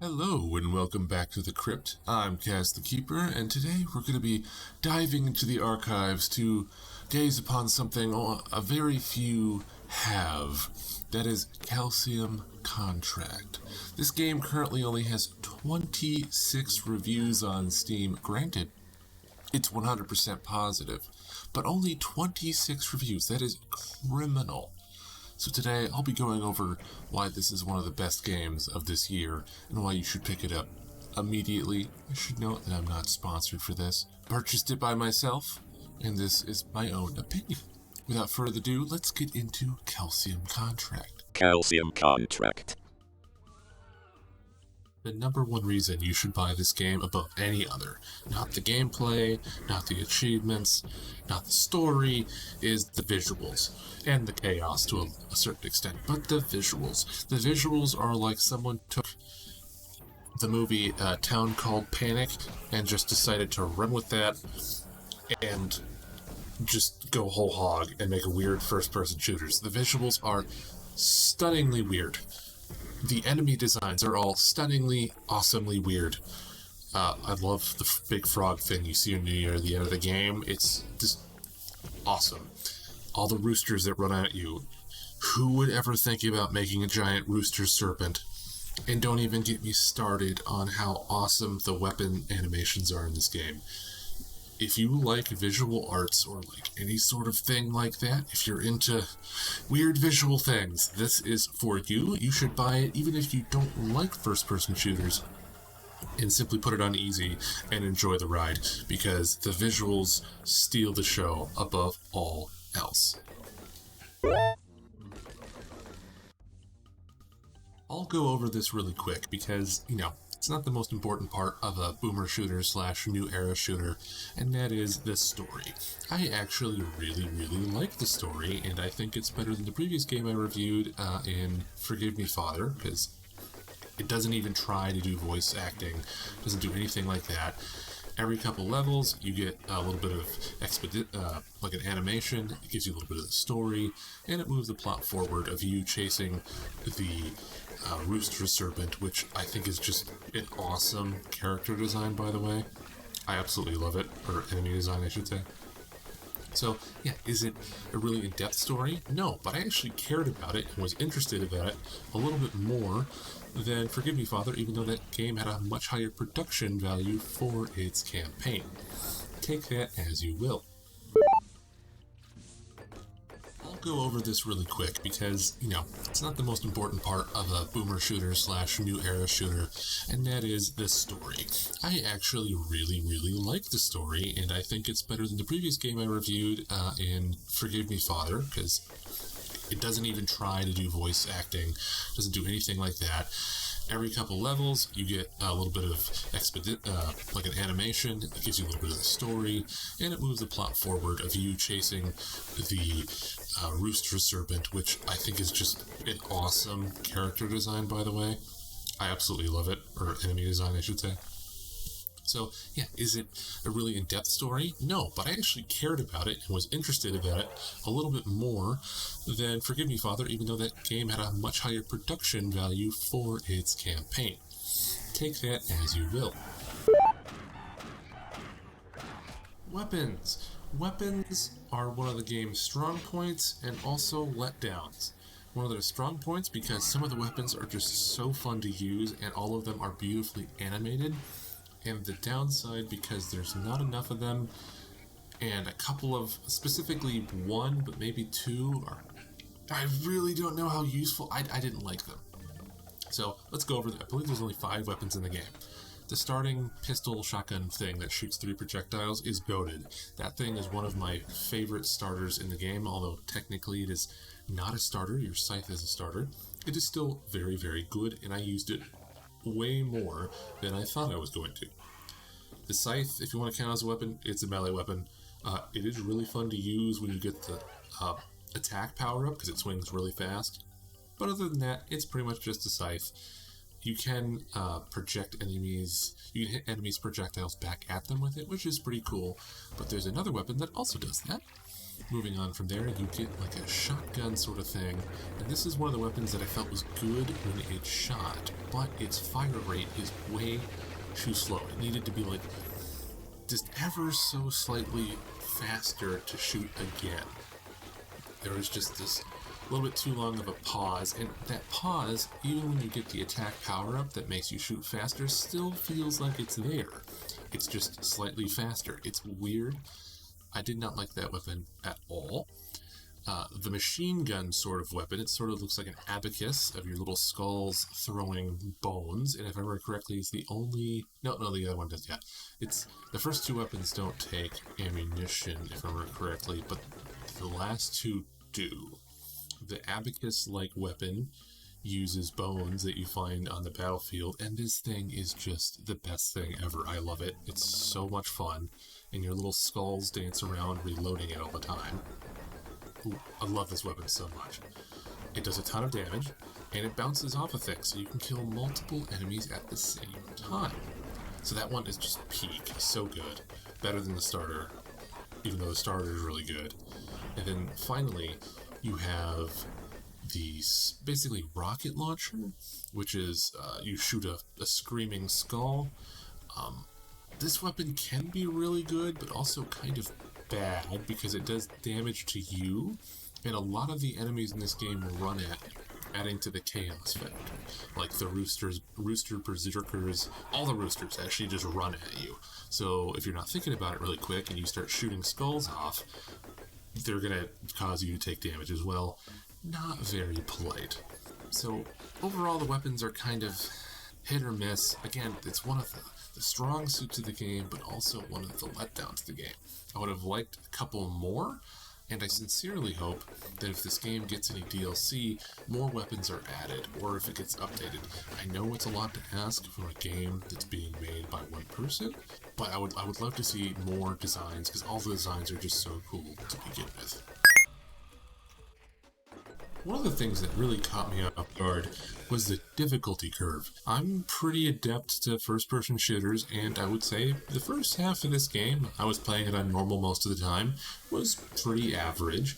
Hello and welcome back to the Crypt. I'm Kaz the Keeper, and today we're going to be diving into the archives to gaze upon something a very few have. That is Calcium Contract. This game currently only has 26 reviews on Steam. Granted, it's 100% positive, but only 26 reviews. That is criminal. So today I'll be going over why this is one of the best games of this year and why you should pick it up immediately. I should note that I'm not sponsored for this. Purchased it by myself, and this is my own opinion. Without further ado, let's get into Calcium Contract. Calcium Contract. The number one reason you should buy this game above any other, not the gameplay, not the achievements, not the story, is the visuals. And the chaos to a certain extent, but the visuals. The visuals are like someone took the movie Town Called Panic and just decided to run with that and just go whole hog and make a weird first-person shooters. The visuals are stunningly weird. The enemy designs are all stunningly, awesomely weird. I love the big frog thing you see near the end of the game. It's just awesome. All the roosters that run at you. Who would ever think about making a giant rooster serpent? And don't even get me started on how awesome the weapon animations are in this game. If you like visual arts or like any sort of thing like that, if you're into weird visual things, this is for you. You should buy it even if you don't like first-person shooters, and simply put it on easy and enjoy the ride, because the visuals steal the show above all else. I'll go over this really quick because, it's not the most important part of a boomer shooter / new era shooter, and that is the story. I actually really like the story, and I think it's better than the previous game I reviewed in Forgive Me Father, because it doesn't even try to do voice acting, doesn't do anything like that. Every couple levels, you get a little bit of like an animation. It gives you a little bit of the story, and it moves the plot forward of you chasing the Rooster Serpent, which I think is just an awesome character design, by the way. I absolutely love it, or enemy design, I should say. So, yeah, is it a really in-depth story? No, but I actually cared about it and was interested about it a little bit more than Forgive Me Father, even though that game had a much higher production value for its campaign. Take that as you will. I'll go over this really quick because, it's not the most important part of a boomer shooter / new era shooter, and that is the story. I actually really like the story, and I think it's better than the previous game I reviewed in Forgive Me Father, because it doesn't even try to do voice acting, doesn't do anything like that. Every couple levels, you get a little bit of like an animation. It gives you a little bit of the story, and it moves the plot forward of you chasing the Rooster Serpent, which I think is just an awesome character design, by the way. I absolutely love it, or enemy design, I should say. So, yeah, is it a really in-depth story? No, but I actually cared about it and was interested about it a little bit more than Forgive Me Father, even though that game had a much higher production value for its campaign. Take that as you will. Weapons. Weapons are one of the game's strong points and also letdowns. One of their strong points because some of the weapons are just so fun to use and all of them are beautifully animated. And the downside because there's not enough of them, and a couple of, specifically one, but maybe two, I really don't know how useful, I didn't like them. So let's go over that. I believe there's only 5 weapons in the game. The starting pistol shotgun thing that shoots 3 projectiles is goated. That thing is one of my favorite starters in the game, although technically it is not a starter. Your scythe is a starter. It is still very good, and I used it way more than I thought I was going to. The scythe, if you want to count as a weapon, it's a melee weapon. It is really fun to use when you get the attack power up because it swings really fast. But other than that, it's pretty much just a scythe. You can project enemies, you can hit enemies' projectiles back at them with it, which is pretty cool, but there's another weapon that also does that. Moving on from there, you get like a shotgun sort of thing, and this is one of the weapons that I felt was good when it shot, but its fire rate is way too slow. It needed to be like just ever so slightly faster to shoot again. There was just this little bit too long of a pause, and that pause, even when you get the attack power-up that makes you shoot faster, still feels like it's there. It's just slightly faster. It's weird. I did not like that weapon at all. The machine gun sort of weapon, it sort of looks like an abacus of your little skulls throwing bones, and if I remember correctly, it's the only... No, the other one does, yeah. It's the first two weapons don't take ammunition, if I remember correctly, but the last two do. The abacus-like weapon uses bones that you find on the battlefield, and this thing is just the best thing ever. I love it. It's so much fun, and your little skulls dance around reloading it all the time. Ooh, I love this weapon so much. It does a ton of damage, and it bounces off of things, so you can kill multiple enemies at the same time. So that one is just peak, so good. Better than the starter, even though the starter is really good. And then finally, you have the basically rocket launcher, which is you shoot a screaming skull. This weapon can be really good, but also kind of bad because it does damage to you, and a lot of the enemies in this game run at you, adding to the chaos factor. Like the rooster berserkers, all the roosters actually just run at you. So if you're not thinking about it really quick and you start shooting skulls off, they're gonna cause you to take damage as well. Not very polite. So overall, the weapons are kind of hit or miss. Again, it's one of the strong suits of the game, but also one of the letdowns of the game. I would have liked a couple more, and I sincerely hope that if this game gets any DLC, more weapons are added, or if it gets updated. I know it's a lot to ask for a game that's being made by one person, but I would love to see more designs, because all the designs are just so cool to begin with. One of the things that really caught me off guard was the difficulty curve. I'm pretty adept to first-person shooters, and I would say the first half of this game, I was playing it on normal most of the time, was pretty average.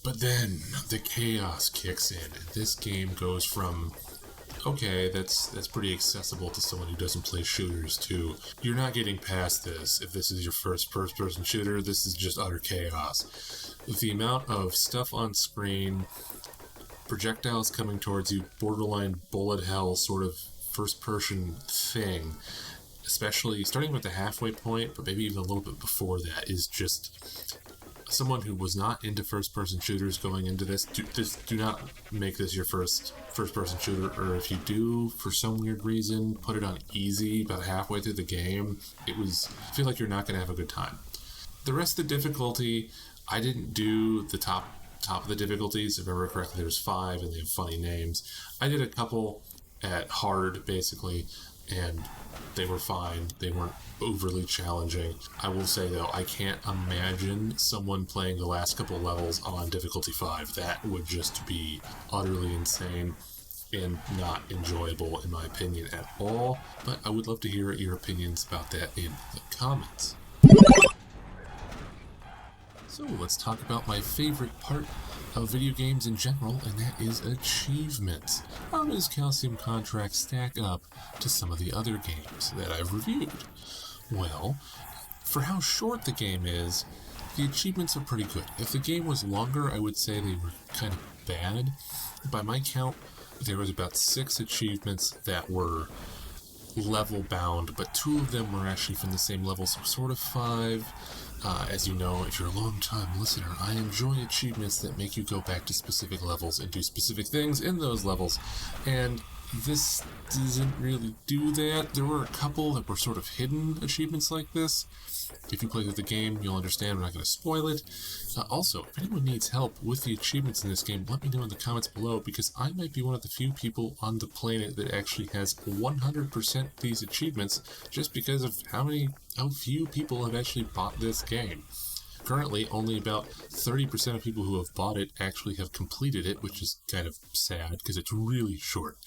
But then the chaos kicks in, and this game goes from, okay, that's pretty accessible to someone who doesn't play shooters, to you're not getting past this. If this is your first-person shooter, this is just utter chaos. With the amount of stuff on screen, projectiles coming towards you, borderline bullet hell sort of first-person thing, especially starting with the halfway point, but maybe even a little bit before that, is just someone who was not into first-person shooters going into this. Do not make this your first-person shooter, or if you do, for some weird reason, put it on easy about halfway through the game. I feel like you're not going to have a good time. The rest of the difficulty, I didn't do the top of the difficulties. If I remember correctly, there's 5 and they have funny names. I did a couple at hard, basically, and they were fine. They weren't overly challenging. I will say, though, I can't imagine someone playing the last couple levels on difficulty 5. That would just be utterly insane and not enjoyable, in my opinion, at all. But I would love to hear your opinions about that in the comments. So let's talk about my favorite part of video games in general, and that is achievements. How does Calcium Contract stack up to some of the other games that I've reviewed? Well, for how short the game is, the achievements are pretty good. If the game was longer, I would say they were kind of bad. By my count, there was about 6 achievements that were level bound, but 2 of them were actually from the same level, so sort of 5. As you know, if you're a long-time listener, I enjoy achievements that make you go back to specific levels and do specific things in those levels, and this doesn't really do that. There were a couple that were sort of hidden achievements like this. If you play through the game, you'll understand. I'm not going to spoil it. Also, if anyone needs help with the achievements in this game, let me know in the comments below, because I might be one of the few people on the planet that actually has 100% these achievements, just because of how few people have actually bought this game. Currently, only about 30% of people who have bought it actually have completed it, which is kind of sad, because it's really short.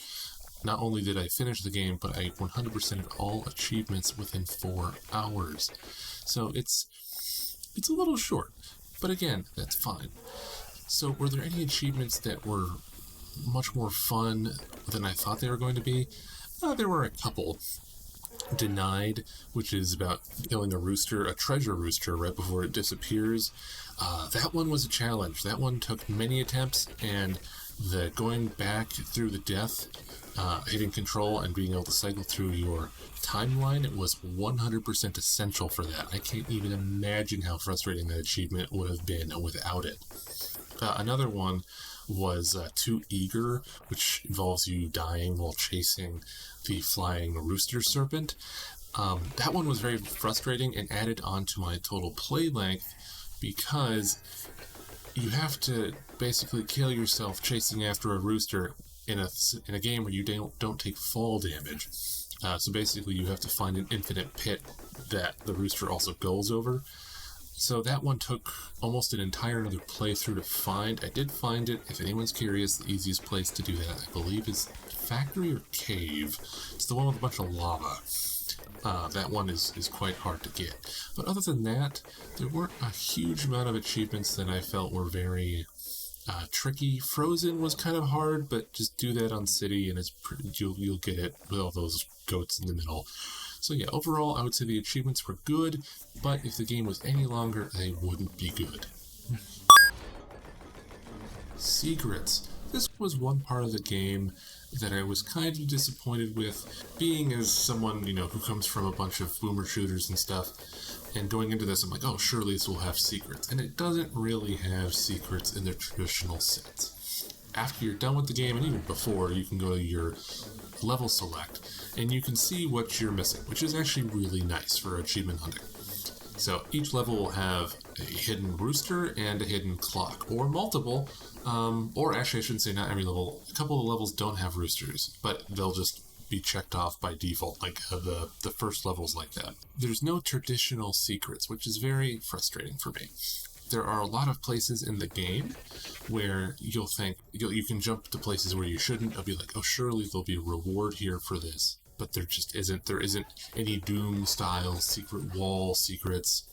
Not only did I finish the game, but I 100%ed all achievements within 4 hours. So it's a little short, but again, that's fine. So were there any achievements that were much more fun than I thought they were going to be? There were a couple. Denied, which is about killing a treasure rooster right before it disappears. That one was a challenge. That one took many attempts, and the going back through the death, hitting control and being able to cycle through your timeline, it was 100% essential for that. I can't even imagine how frustrating that achievement would have been without it. Another one was Too Eager, which involves you dying while chasing the flying rooster serpent. That one was very frustrating and added on to my total play length because you have to basically kill yourself chasing after a rooster in a game where you don't take fall damage. So basically you have to find an infinite pit that the rooster also goes over. So that one took almost an entire another playthrough to find. I did find it. If anyone's curious, the easiest place to do that, I believe, is Factory or Cave. It's the one with a bunch of lava. That one is quite hard to get. But other than that, there weren't a huge amount of achievements that I felt were very tricky. Frozen was kind of hard, but just do that on City and you'll get it with all those goats in the middle. So yeah, overall, I would say the achievements were good, but if the game was any longer, they wouldn't be good. Secrets. This was one part of the game that I was kind of disappointed with, being as someone, who comes from a bunch of boomer shooters and stuff, and going into this, I'm like, oh, surely this will have secrets. And it doesn't really have secrets in the traditional sense. After you're done with the game, and even before, you can go to your level select, and you can see what you're missing, which is actually really nice for achievement hunting. So each level will have a hidden rooster and a hidden clock, or multiple, or actually I shouldn't say not every level. A couple of levels don't have roosters, but they'll just be checked off by default, like the first levels like that. There's no traditional secrets, which is very frustrating for me. There are a lot of places in the game where you'll think, you can jump to places where you shouldn't. I'll be like, oh, surely there'll be a reward here for this. But there just isn't. There isn't any Doom-style secret wall secrets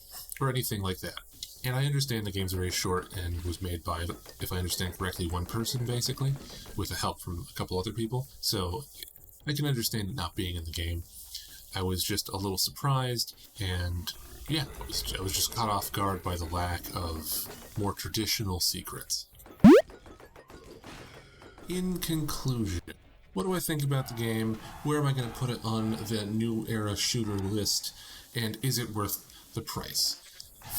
or anything like that. And I understand the game's very short and was made by, if I understand correctly, one person, basically, with the help from a couple other people. So I can understand it not being in the game. I was just a little surprised, and yeah, I was just caught off guard by the lack of more traditional secrets. In conclusion, what do I think about the game? Where am I going to put it on the new era shooter list? And is it worth the price?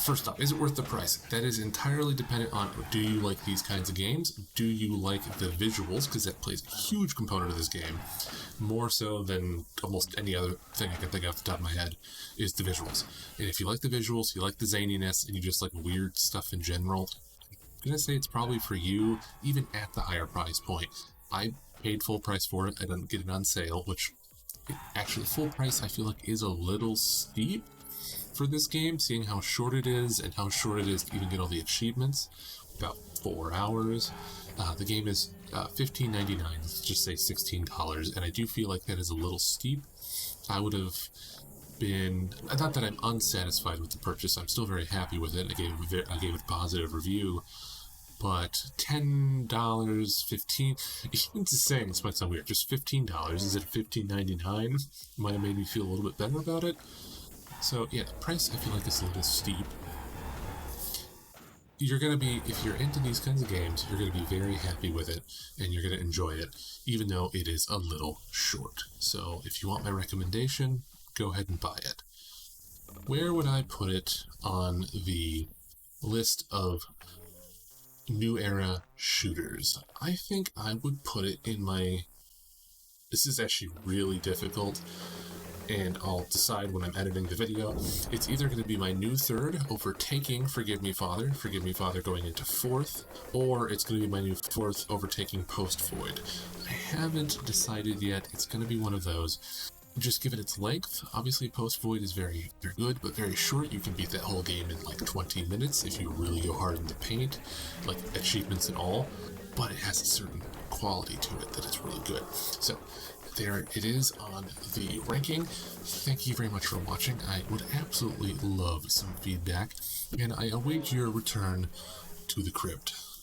First off, is it worth the price? That is entirely dependent on, do you like these kinds of games? Do you like the visuals? Because that plays a huge component of this game. More so than almost any other thing I can think of off the top of my head, is the visuals. And if you like the visuals, you like the zaniness, and you just like weird stuff in general, I'm going to say it's probably for you, even at the higher price point. I paid full price for it. I didn't get it on sale, which actually full price I feel like is a little steep for this game, seeing how short it is and how short it is to even get all the achievements. About 4 hours. The game is $15.99, let's just say $16, and I do feel like that is a little steep. I would have been, not that I'm unsatisfied with the purchase, I'm still very happy with it. I gave it a positive review, but $10, $15, even just saying this might sound weird, just $15, is it $15.99? Might have made me feel a little bit better about it. So yeah, the price I feel like is a little steep. You're going to be, if you're into these kinds of games, you're going to be very happy with it, and you're going to enjoy it, even though it is a little short. So if you want my recommendation, go ahead and buy it. Where would I put it on the list of new era shooters? I think I would put it in my... This is actually really difficult, and I'll decide when I'm editing the video. It's either going to be my new third, overtaking Forgive Me Father going into fourth, or it's going to be my new fourth, overtaking Post Void. I haven't decided yet. It's going to be one of those. Just given its length, obviously Post Void is very good, but very short. You can beat that whole game in like 20 minutes if you really go hard in the paint, like achievements and all, but it has a certain quality to it that is really good. So there it is on the ranking. Thank you very much for watching. I would absolutely love some feedback, and I await your return to the crypt.